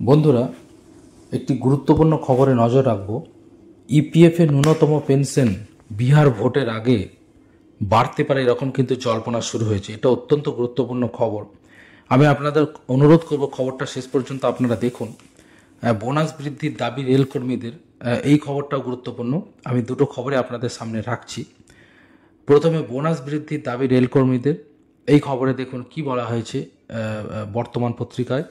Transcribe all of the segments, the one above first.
বন্ধুরা, একটি গুরুত্বপূর্ণ খবরে নজর রাখব। ইপিএফের ন্যূনতম পেনশন বিহার ভোটের আগে বাড়তে পারে, এরকম কিন্তু জল্পনা শুরু হয়েছে। এটা অত্যন্ত গুরুত্বপূর্ণ খবর। আমি আপনাদের অনুরোধ করব খবরটা শেষ পর্যন্ত আপনারা দেখুন। বোনাস বৃদ্ধির দাবি রেলকর্মীদের, এই খবরটাও গুরুত্বপূর্ণ। আমি দুটো খবরে আপনাদের সামনে রাখছি। প্রথমে বোনাস বৃদ্ধির দাবি রেলকর্মীদের, এই খবরে দেখুন কি বলা হয়েছে বর্তমান পত্রিকায়।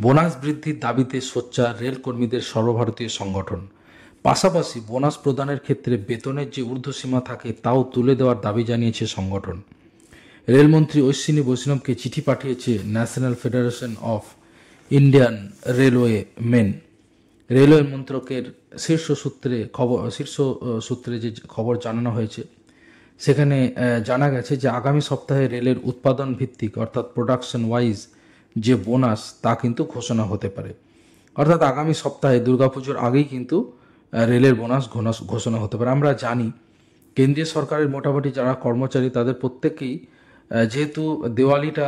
বোনাস বৃদ্ধির দাবিতে সোচ্চার রেলকর্মীদের সর্বভারতীয় সংগঠন। পাশাপাশি বোনাস প্রদানের ক্ষেত্রে বেতনের যে ঊর্ধ্বসীমা থাকে তাও তুলে দেওয়ার দাবি জানিয়েছে সংগঠন। রেলমন্ত্রী অশ্বিনী বৈষ্ণবকে চিঠি পাঠিয়েছে National Federation of Indian Railwaymen. Railway মন্ত্রকের শীর্ষ সূত্রে যে খবর জানানো হয়েছে, সেখানে জানা গেছে যে আগামী সপ্তাহে রেলের উৎপাদন ভিত্তিক অর্থাৎ প্রোডাকশন ওয়াইজ যে বোনাস তা কিন্তু ঘোষণা হতে পারে। অর্থাৎ আগামী সপ্তাহে দুর্গাপুজোর আগেই কিন্তু রেলের বোনাস ঘোষণা হতে পারে। আমরা জানি কেন্দ্রীয় সরকারের মোটামুটি যারা কর্মচারী তাদের প্রত্যেকেই, যেহেতু দেওয়ালিটা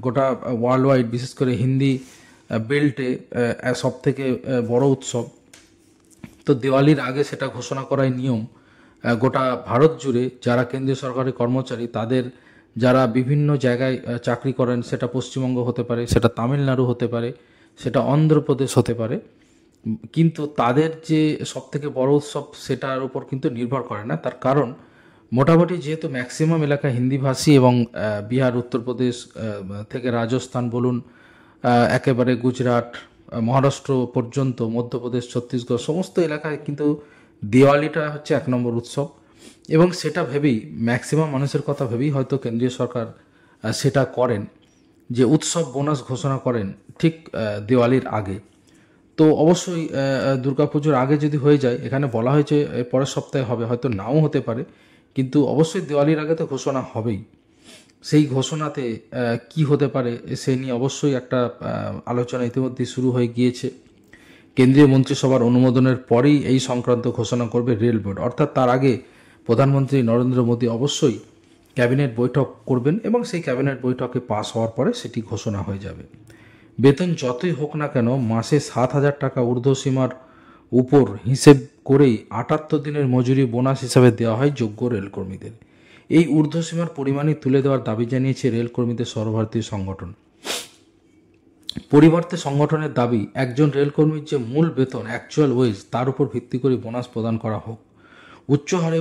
গোটা ওয়ার্ল্ড ওয়াইড, বিশেষ করে হিন্দি বেল্টে সব থেকে বড় উৎসব, তো দেওয়ালির আগে সেটা ঘোষণা করাই নিয়ম। গোটা ভারত জুড়ে যারা কেন্দ্রীয় সরকারি কর্মচারী, তাদের যারা বিভিন্ন জায়গায় চাকরি করেন, সেটা পশ্চিমবঙ্গ হতে পারে, সেটা তামিলনাড়ু হতে পারে, সেটা অন্ধ্রপ্রদেশ হতে পারে, কিন্তু তাদের যে সবথেকে বড় উৎসব সেটার উপর কিন্তু নির্ভর করে না। তার কারণ মোটামুটি যেহেতু ম্যাক্সিমাম এলাকা হিন্দিভাষী এবং বিহার, উত্তরপ্রদেশ থেকে রাজস্থান বলুন, একেবারে গুজরাট, মহারাষ্ট্র পর্যন্ত, মধ্যপ্রদেশ, ছত্তিশগড়, সমস্ত এলাকায় কিন্তু দিওয়ালিটা হচ্ছে এক নম্বর উৎসব। এবং সেটা ভেবেই, ম্যাক্সিমাম মানুষের কথা ভেবেই হয়তো কেন্দ্রীয় সরকার সেটা করেন, যে উৎসব বোনাস ঘোষণা করেন ঠিক দিওয়ালির আগে। তো অবশ্যই দুর্গাপুজোর আগে যদি হয়ে যায়, এখানে বলা হয়েছে পরের সপ্তাহে হবে, হয়তো নাও হতে পারে, কিন্তু অবশ্যই দিওয়ালির আগে তো ঘোষণা হবেই। সেই ঘোষণাতে কি হতে পারে সে নিয়ে অবশ্যই একটা আলোচনা ইতিমধ্যেই শুরু হয়ে গিয়েছে। কেন্দ্রীয় মন্ত্রিসভার অনুমোদনের পরেই এই সংক্রান্ত ঘোষণা করবে রেল বোর্ড, অর্থাৎ তার আগে প্রধানমন্ত্রী নরেন্দ্র মোদী অবশ্যই ক্যাবিনেট বৈঠক করবেন এবং সেই ক্যাবিনেট বৈঠকে পাস হওয়ার পরে সেটি ঘোষণা হয়ে যাবে। বেতন যতই হোক না কেন, মাসে 7,000 টাকা ঊর্ধ্বসীমার উপর হিসেব করেই 78 দিনের মজুরি বোনাস হিসাবে দেওয়া হয় যোগ্য রেলকর্মীদের। এই ঊর্ধ্বসীমার পরিমাণই তুলে দেওয়ার দাবি জানিয়েছে রেলকর্মীদের সর্বভারতীয় সংগঠন। পরিবর্তে সংগঠনের দাবি, একজন রেলকর্মীর যে মূল বেতন অ্যাকচুয়াল ওয়েজ, তার উপর ভিত্তি করে বোনাস প্রদান করা হোক। উচ্চ হারে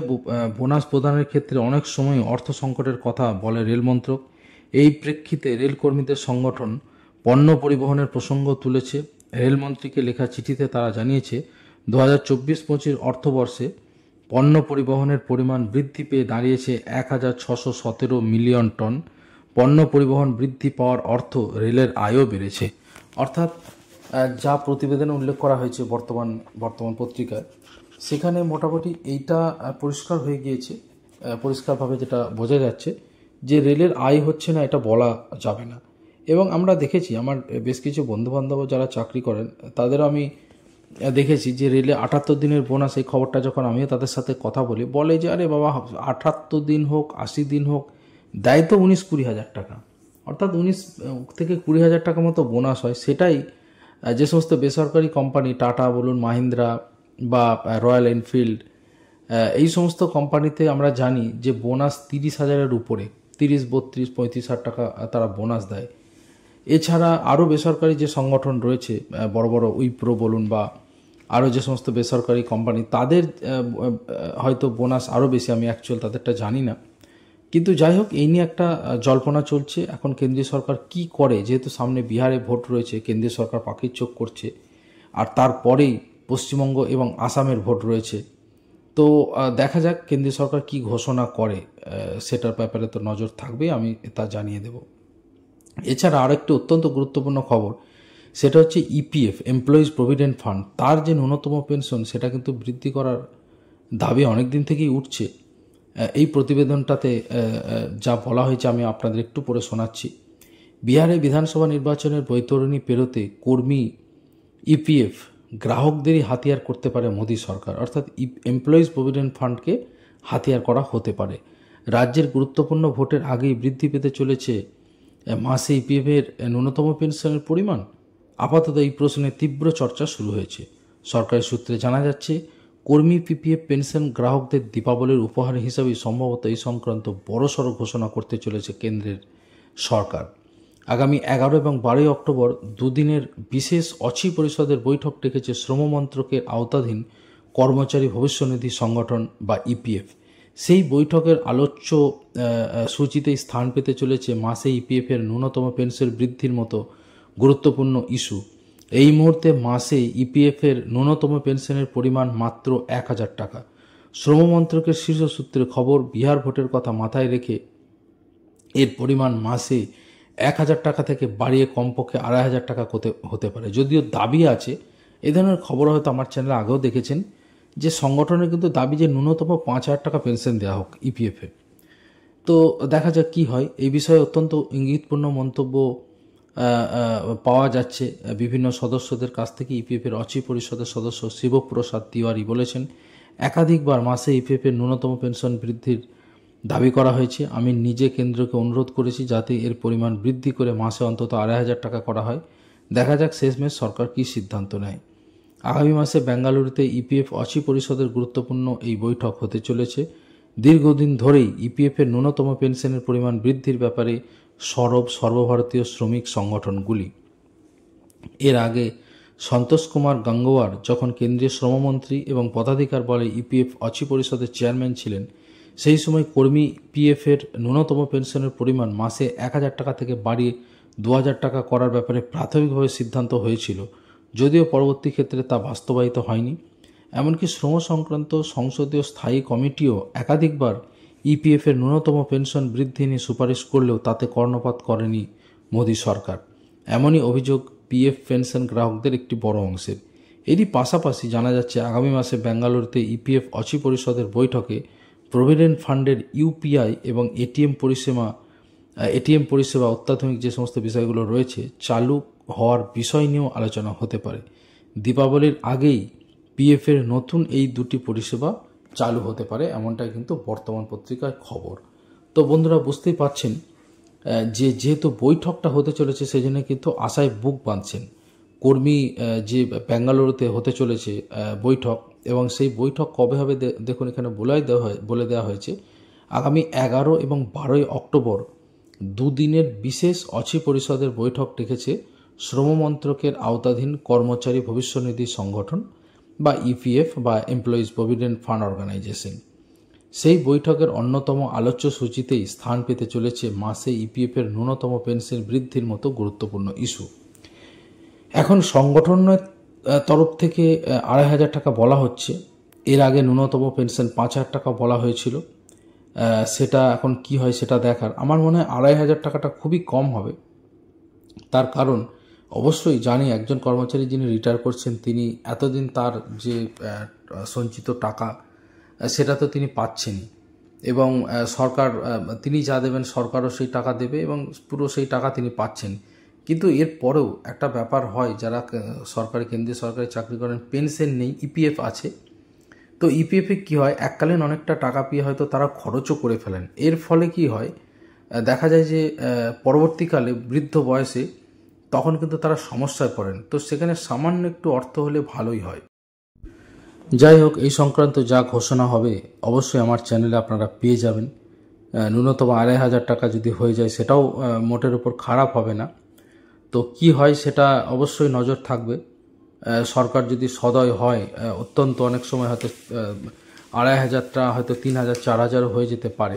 বোনাস প্রদানের ক্ষেত্রে অনেক সময় অর্থ সংকটের কথা বলে রেলমন্ত্রক। এই প্রেক্ষিতে রেলকর্মীদের সংগঠন পণ্য পরিবহনের প্রসঙ্গ তুলেছে। রেলমন্ত্রীকে লেখা চিঠিতে তারা জানিয়েছে, 2024-25 অর্থবর্ষে পণ্য পরিবহনের পরিমাণ বৃদ্ধি পেয়ে দাঁড়িয়েছে 1,617 মিলিয়ন টন। পণ্য পরিবহন বৃদ্ধি পাওয়ার অর্থ রেলের আয়ও বেড়েছে। অর্থাৎ যা প্রতিবেদনে উল্লেখ করা হয়েছে বর্তমান পত্রিকায়, সেখানে মোটামুটি এইটা পরিষ্কার হয়ে গিয়েছে। পরিষ্কারভাবে যেটা বোঝা যাচ্ছে যে রেলের আয় হচ্ছে না, এটা বলা যাবে না। এবং আমরা দেখেছি, আমার বেশ কিছু বন্ধুবান্ধব যারা চাকরি করেন তাদেরও আমি দেখেছি যে রেলে 78 দিনের বোনাস, এই খবরটা যখন আমিও তাদের সাথে কথা বলি, বলে যে আরে বাবা, 78 দিন হোক, 80 দিন হোক, দেয় তো 19-20 হাজার টাকা, অর্থাৎ 19 থেকে 20 হাজার টাকা মতো বোনাস হয়। সেটাই যে সমস্ত বেসরকারি কোম্পানি, টাটা বলুন, মাহিন্দ্রা বা রয়্যাল এনফিল্ড, এই সমস্ত কোম্পানিতে আমরা জানি যে বোনাস 30,000-এর উপরে, 30, 32, 35 হাজার টাকা তারা বোনাস দেয়। এছাড়া আরও বেসরকারি যে সংগঠন রয়েছে, বড় বড় উইপ্রো বলুন বা আরও যে সমস্ত বেসরকারি কোম্পানি, তাদের হয়তো বোনাস আরও বেশি, আমি অ্যাকচুয়াল তাদেরটা জানি না। কিন্তু যাই হোক, এই নিয়ে একটা জল্পনা চলছে। এখন কেন্দ্রীয় সরকার কি করে, যেহেতু সামনে বিহারে ভোট রয়েছে, কেন্দ্রীয় সরকার পাখির চোখ করছে, আর তারপরেই পশ্চিমবঙ্গ এবং আসামের ভোট রয়েছে। তো দেখা যাক কেন্দ্রীয় সরকার কি ঘোষণা করে, সেটার ব্যাপারে তো নজর থাকবে, আমি তা জানিয়ে দেব। এছাড়া আরেকটি অত্যন্ত গুরুত্বপূর্ণ খবর, সেটা হচ্ছে ইপিএফ, এমপ্লয়িজ প্রভিডেন্ট ফান্ড, তার যে ন্যূনতম পেনশন সেটা কিন্তু বৃদ্ধি করার দাবি অনেক দিন থেকেই উঠছে। এই প্রতিবেদনটাতে যা বলা হয়েছে আমি আপনাদের একটু পড়ে শোনাচ্ছি। বিহারে বিধানসভা নির্বাচনের বৈতরণী পেরোতে কর্মী ইপিএফ গ্রাহকদেরই হাতিয়ার করতে পারে মোদী সরকার, অর্থাৎ এমপ্লয়িজ প্রভিডেন্ট ফান্ডকে হাতিয়ার করা হতে পারে। রাজ্যের গুরুত্বপূর্ণ ভোটের আগেই বৃদ্ধি পেতে চলেছে মাসে ইপিএফের ন্যূনতম পেনশনের পরিমাণ। আপাতত এই প্রশ্নে তীব্র চর্চা শুরু হয়েছে। সরকারি সূত্রে জানা যাচ্ছে, কর্মী পিপিএফ পেনশন গ্রাহকদের দীপাবলির উপহার হিসাবে সম্ভবত এই সংক্রান্ত বড়সড় ঘোষণা করতে চলেছে কেন্দ্রের সরকার। আগামী 11 এবং 12 অক্টোবর দুদিনের বিশেষ অচি পরিষদের বৈঠক ডেকেছে শ্রম মন্ত্রকের আওতাধীন কর্মচারী ভবিষ্যনিধি সংগঠন বা ইপিএফ। সেই বৈঠকের আলোচ্য সূচিতেই স্থান পেতে চলেছে মাসে ইপিএফের ন্যূনতম পেনশন বৃদ্ধির মতো গুরুত্বপূর্ণ ইস্যু। এই মুহূর্তে মাসে ইপিএফের ন্যূনতম পেনশনের পরিমাণ মাত্র 1000 টাকা। শ্রম মন্ত্রকের শীর্ষ সূত্রে খবর, বিহার ভোটের কথা মাথায় রেখে এর পরিমাণ মাসে 1000 টাকা থেকে বাড়িয়ে কমপক্ষে 2500 টাকা হতে পারে। যদিও দাবি আছে, এই ধরনের খবর হয়তো আমার চ্যানেলে আগেও দেখেছেন, যে সংগঠনের কিন্তু দাবি যে ন্যূনতম 5000 টাকা পেনশন দেওয়া হোক ইপিএফে। তো দেখা যাক কি হয়। এই বিষয়ে অত্যন্ত ইঙ্গিতপূর্ণ মন্তব্য পাওয়া যাচ্ছে বিভিন্ন সদস্যদের কাছ থেকে। ইপিএফের অচি পরিষদের সদস্য শিবপ্রসাদ তিওয়ারি বলেছেন, একাধিকবার মাসে ইপিএফের ন্যূনতম পেনশন বৃদ্ধির দাবি করা হয়েছে। আমি নিজে কেন্দ্রকে অনুরোধ করেছি যাতে এর পরিমাণ বৃদ্ধি করে মাসে অন্তত 2500 টাকা করা হয়। দেখা যাক শেষমেশ সরকার কী সিদ্ধান্ত নেয়। আগামী মাসে বেঙ্গালুরুতে ইপিএফ অচি পরিষদের গুরুত্বপূর্ণ এই বৈঠক হতে চলেছে। দীর্ঘদিন ধরেই ইপিএফের ন্যূনতম পেনশনের পরিমাণ বৃদ্ধির ব্যাপারে সরব সর্বভারতীয় শ্রমিক সংগঠনগুলি। এর আগে সন্তোষ কুমার গঙ্গোয়ার যখন কেন্দ্রীয় শ্রমমন্ত্রী এবং পদাধিকার বলে ইপিএফ অচি পরিষদের চেয়ারম্যান ছিলেন, সেই সময় কর্মী পিএফের ন্যূনতম পেনশনের পরিমাণ মাসে 1000 টাকা থেকে বাড়িয়ে 2000 টাকা করার ব্যাপারে প্রাথমিকভাবে সিদ্ধান্ত হয়েছিল, যদিও পরবর্তী ক্ষেত্রে তা বাস্তবায়িত হয়নি। এমনকি শ্রম সংক্রান্ত সংসদীয় স্থায়ী কমিটিও একাধিকবার ইপিএফের ন্যূনতম পেনশন বৃদ্ধি নিয়ে সুপারিশ করলেও তাতে কর্ণপাত করেনি মোদী সরকার। এমনই অভিযোগ পিএফ পেনশন গ্রাহকদের একটি বড় অংশের। এরই পাশাপাশি জানা যাচ্ছে, আগামী মাসে বেঙ্গালুরুতে ইপিএফ অচি পরিষদের বৈঠকে প্রভিডেন্ট ফান্ডের ইউপিআই এবং এটিএম পরিষেবা অত্যাধুনিক যে সমস্ত বিষয়গুলো রয়েছে চালু হওয়ার বিষয় নিয়েও আলোচনা হতে পারে। দীপাবলির আগেই পিএফের নতুন এই দুটি পরিষেবা চালু হতে পারে, এমনটাই কিন্তু বর্তমান পত্রিকায় খবর। তো বন্ধুরা, বুঝতেই পারছেন যে যেহেতু বৈঠকটা হতে চলেছে সেজন্য কিন্তু আশায় বুক বাঁধছেন কর্মী যে বেঙ্গালুরুতে হতে চলেছে বৈঠক, এবং সেই বৈঠক কবে হবে দেখুন এখানে বলে দেওয়া হয়েছে। আগামী 11 এবং 12 অক্টোবর দুদিনের বিশেষ অচি পরিষদের বৈঠক ডেকেছে শ্রম মন্ত্রকের আওতাধীন কর্মচারী ভবিষ্যনিধি সংগঠন বা ইপিএফ বা এমপ্লয়িজ প্রভিডেন্ট ফান্ড অর্গানাইজেশন। সেই বৈঠকের অন্যতম আলোচ্য সূচিতেই স্থান পেতে চলেছে মাসে ইপিএফের ন্যূনতম পেনশন বৃদ্ধির মতো গুরুত্বপূর্ণ ইস্যু। এখন সংগঠনের তরফ থেকে 2500 টাকা বলা হচ্ছে। এর আগে ন্যূনতম পেনশন 5000 টাকা বলা হয়েছিল। সেটা এখন কি হয় সেটা দেখার। আমার মনে হয় 2500 টাকাটা খুবই কম হবে। তার কারণ অবশ্যই জানি একজন কর্মচারী যিনি রিটায়ার করছেন তিনি এতদিন তার যে সঞ্চিত টাকা সেটা তো তিনি পাচ্ছেনই, এবং সরকার তিনি যা দেবেন সরকারও সেই টাকা দেবে এবং পুরো সেই টাকা তিনি পাচ্ছেন। কিন্তু এর পরেও একটা ব্যাপার হয়, যারা সরকারি কেন্দ্রীয় সরকারি চাকরি করেন পেনশন নেই, ইপিএফ আছে। তো ইপিএফে কী হয়, এককালীন অনেকটা টাকা পেয়ে হয়তো তারা খরচও করে ফেলেন। এর ফলে কি হয়, দেখা যায় যে পরবর্তীকালে বৃদ্ধ বয়সে তখন কিন্তু তারা সমস্যায় পড়েন। তো সেখানে সামান্য একটু অর্থ হলে ভালোই হয়। যাই হোক, এই সংক্রান্ত যা ঘোষণা হবে অবশ্যই আমার চ্যানেলে আপনারা পেয়ে যাবেন। ন্যূনতম 2500 টাকা যদি হয়ে যায় সেটাও মোটের উপর খারাপ হবে না। তো কি হয় সেটা অবশ্যই নজর থাকবে। সরকার যদি সদয় হয়, অত্যন্ত অনেক সময় হয়তো 2500টা হয়তো 3000 4000 হয়ে যেতে পারে।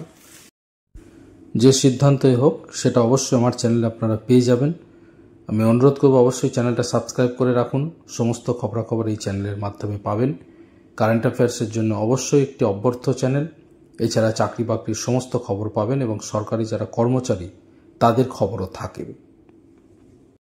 যে সিদ্ধান্তই হোক সেটা অবশ্যই আমার চ্যানেলে আপনারা পেয়ে যাবেন। আমি অনুরোধ করব অবশ্যই চ্যানেলটা সাবস্ক্রাইব করে রাখুন। সমস্ত খবরাখবর এই চ্যানেলের মাধ্যমে পাবেন। কারেন্ট অ্যাফেয়ার্সের জন্য অবশ্যই একটি অভ্যর্থ চ্যানেল। এছাড়া চাকরি বাকরির সমস্ত খবর পাবেন এবং সরকারি যারা কর্মচারী তাদের খবরও থাকে।